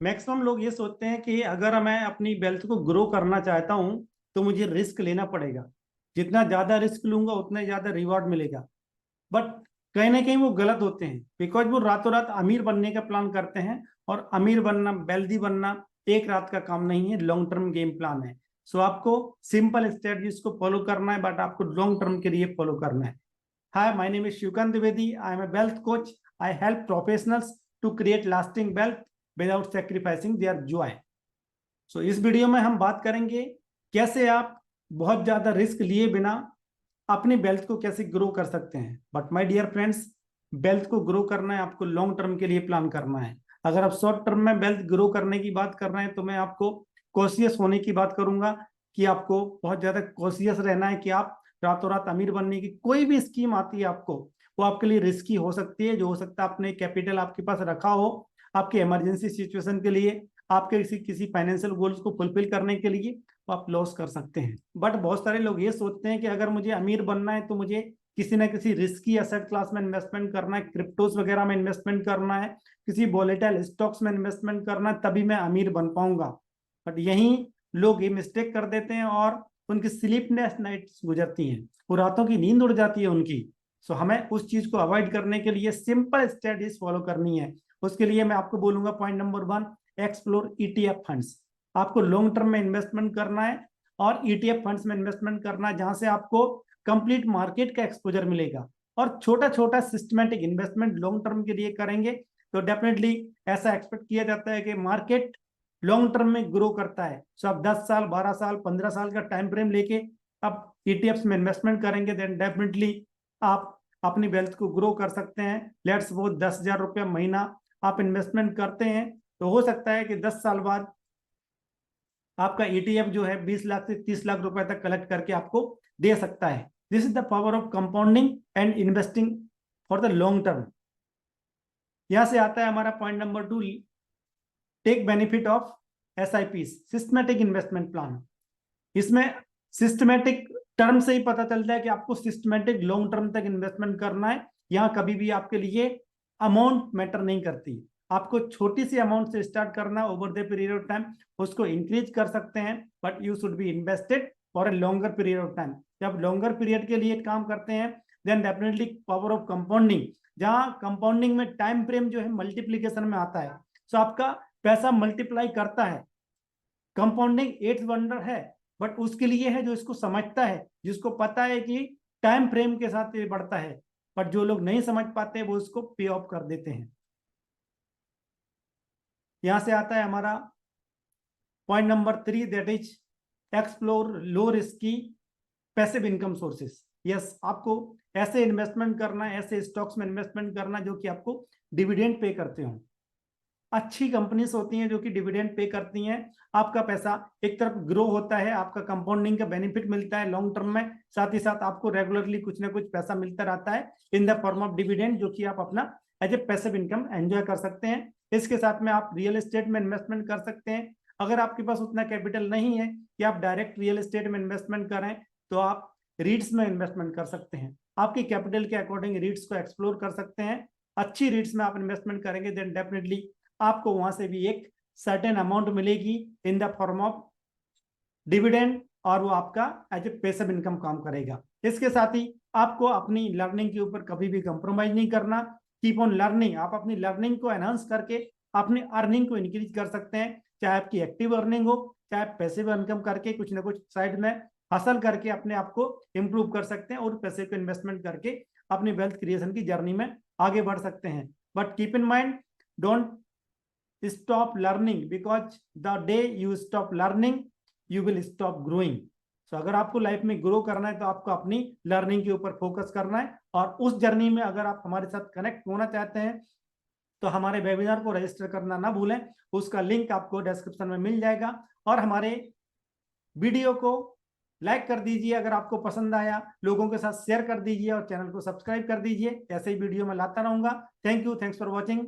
Maximum लोग ये सोचते हैं कि अगर मैं अपनी वेल्थ को ग्रो करना चाहता हूं तो मुझे रिस्क लेना पड़ेगा। जितना ज्यादा रिस्क लूंगा उतना ज्यादा रिवॉर्ड मिलेगा। बट कहीं ना कहीं वो गलत होते हैं, बिकॉज वो रातों रात अमीर बनने का प्लान करते हैं। और अमीर बनना, वेल्दी बनना एक रात का काम नहीं है, लॉन्ग टर्म गेम प्लान है। सो आपको सिंपल स्ट्रेटजीज को फॉलो करना है, बट आपको लॉन्ग टर्म के लिए फॉलो करना है। Hi, my name is Shivkant Dwivedi. I am a wealth coach. I help professionals to create lasting wealth without sacrificing their joy. So इस वीडियो में हम बात करेंगे कैसे आप बहुत ज्यादा रिस्क लिए बिना अपनी वेल्थ को कैसे ग्रो कर सकते हैं। But my dear friends, wealth को ग्रो करना है, आपको लॉन्ग टर्म के लिए प्लान करना है। अगर आप शॉर्ट टर्म में वेल्थ ग्रो करने की बात कर रहे हैं तो मैं आपको कॉशियस होने की बात करूंगा कि आपको बहुत ज्यादा कॉशियस रहना है कि आप रातों रात अमीर बनने की कोई भी स्कीम आती है आपको, वो आपके लिए रिस्की हो सकती है। जो हो सकता है अपने कैपिटल आपके पास रखा हो आपके इमरजेंसी सिचुएशन के लिए, आपके किसी किसी फाइनेंशियल गोल्स को फुलफिल करने के लिए, तो आप लॉस कर सकते हैं। बट बहुत सारे लोग ये सोचते हैं कि अगर मुझे अमीर बनना है तो मुझे किसी ना किसी रिस्की एसेट क्लास में इन्वेस्टमेंट करना है, क्रिप्टोस वगैरह में इन्वेस्टमेंट करना है, किसी वोलेटाइल स्टॉक्स में इन्वेस्टमेंट करना है, तभी मैं अमीर बन पाऊंगा। बट यही लोग ये मिस्टेक कर देते हैं और उनकी स्लीपलेस नाइट्स गुजरती हैं, वो रातों की नींद उड़ जाती है उनकी। सो हमें उस चीज को अवॉइड करने के लिए सिंपल स्ट्रेटजीज फॉलो करनी है। उसके लिए मैं आपको बोलूंगा point number 1, explore ETF funds. आपको लॉन्ग टर्म में इन्वेस्टमेंट करना है और ईटीएफ फंड्स में इन्वेस्टमेंट करना है, जहां से आपको कंप्लीट मार्केट का एक्सपोजर मिलेगा। और छोटा छोटा सिस्टमेटिक इन्वेस्टमेंट लॉन्ग टर्म के लिए करेंगे तो डेफिनेटली ऐसा एक्सपेक्ट किया जाता है कि मार्केट लॉन्ग टर्म में ग्रो करता है। सो आप 10 साल, 12 साल, 15 साल का टाइम फ्रेम लेके आप ईटीएफ में इन्वेस्टमेंट करेंगे, देन डेफिनेटली आप अपनी वेल्थ को ग्रो कर सकते हैं। लेट्स वो 10,000 रुपया महीना आप इन्वेस्टमेंट करते हैं तो हो सकता है कि 10 साल बाद आपका ईटीएफ जो है 20 लाख से 30 लाख रुपए तक कलेक्ट करके आपको दे सकता है। This is the power of compounding and investing for the long term. यहां से आता है हमारा point number 2, take benefit of SIP, systematic investment plan. इसमें सिस्टमेटिक टर्म से ही पता चलता है कि आपको सिस्टमेटिक लॉन्ग टर्म तक इन्वेस्टमेंट करना है। यहाँ कभी भी आपके लिए अमाउंट मैटर नहीं करती। आपको छोटी सी अमाउंट से स्टार्ट करना, over the period of time उसको इंक्रीज कर सकते हैं, but you should be invested for a longer period of time. जब लॉन्गर पीरियड के लिए काम करते हैं then definitely power of compounding, जहां कंपाउंडिंग में टाइम फ्रेम जो है मल्टीप्लीकेशन में आता है। सो आपका पैसा मल्टीप्लाई करता है। कंपाउंडिंग एट्थ वंडर है, बट उसके लिए है जो इसको समझता है, जिसको पता है कि टाइम फ्रेम के साथ ये बढ़ता है। बट जो लोग नहीं समझ पाते वो इसको पे ऑफ कर देते हैं। यहां से आता है हमारा point number 3, that is explore low risky passive income sources. Yes, आपको ऐसे इन्वेस्टमेंट करना है, ऐसे स्टॉक्स में इन्वेस्टमेंट करना जो कि आपको डिविडेंड पे करते हो। अच्छी कंपनीज होती हैं जो कि डिविडेंड पे करती हैं। आपका पैसा एक तरफ ग्रो होता है, आपका कंपाउंडिंग का बेनिफिट मिलता है लॉन्ग टर्म में, साथ ही साथ आपको रेगुलरली कुछ ना कुछ पैसा मिलता रहता है in the form of dividend, जो कि आप अपना as a passive income enjoy कर सकते हैं। इसके साथ में आप रियल एस्टेट में इन्वेस्टमेंट कर सकते हैं। अगर आपके पास उतना कैपिटल नहीं है कि आप डायरेक्ट रियल एस्टेट में इन्वेस्टमेंट करें तो आप रीट्स में इन्वेस्टमेंट कर सकते हैं। आपकी कैपिटल के अकॉर्डिंग रीट्स को एक्सप्लोर कर सकते हैं। अच्छी रीट्स में आप इन्वेस्टमेंट करेंगे देन डेफिनेटली आपको वहां से भी एक सर्टेन अमाउंट मिलेगी इन द फॉर्म ऑफ डिविडेंड, और वो आपका एज ए पैसिव इनकम काम करेगा। इसके साथ ही आपको अपनी लर्निंग के ऊपर कभी भी कंप्रोमाइज नहीं करना। Keep on learning. आप अपनी लर्निंग को एनहांस करके अपनी अर्निंग को इंक्रीज कर सकते हैं, चाहे आपकी एक्टिव अर्निंग हो, चाहे पैसिव इनकम करके कुछ ना कुछ साइड में हासिल करके अपने आप को इंप्रूव कर सकते हैं और पैसे को इन्वेस्टमेंट करके अपनी वेल्थ क्रिएशन की जर्नी में आगे बढ़ सकते हैं। But keep in mind, don't stop learning, because the day you stop learning you will stop growing. So अगर आपको लाइफ में ग्रो करना है तो आपको अपनी लर्निंग के ऊपर फोकस करना है। और उस जर्नी में अगर आप हमारे साथ कनेक्ट होना चाहते हैं तो हमारे वेबिनार को रजिस्टर करना ना भूलें। उसका लिंक आपको डिस्क्रिप्शन में मिल जाएगा। और हमारे वीडियो को लाइक कर दीजिए अगर आपको पसंद आया, लोगों के साथ शेयर कर दीजिए और चैनल को सब्सक्राइब कर दीजिए। ऐसे ही वीडियो में लाता रहूंगा। Thank you, thanks for watching.